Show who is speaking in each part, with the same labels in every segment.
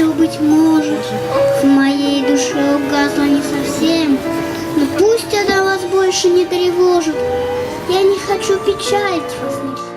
Speaker 1: что, быть может, в моей душе угасло не совсем, но пусть она вас больше не тревожит. Я не хочу печалить вас навсегда.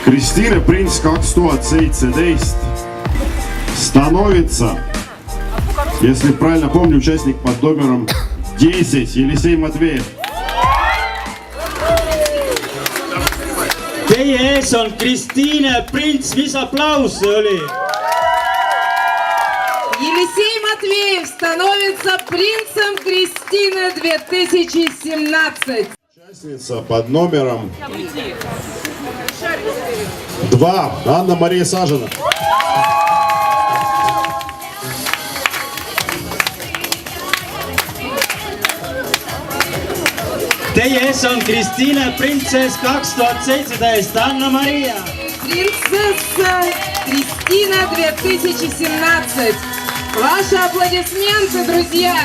Speaker 2: Кристина Принц 2017 становится, если правильно помню, участник под номером 10 Елисей Матвеев.
Speaker 3: Teie ees on Kristiine Prints, mis aplaus see oli?
Speaker 4: Елисей Матвеев становится принцем Кристины 2017.
Speaker 2: Участница под номером 2 Анна-Мария Сажина.
Speaker 3: Teie ees on Kristiine Printsess 2017 Anna-Maria.
Speaker 4: Принцесса Кристина 2017. Ваши аплодисменты, друзья!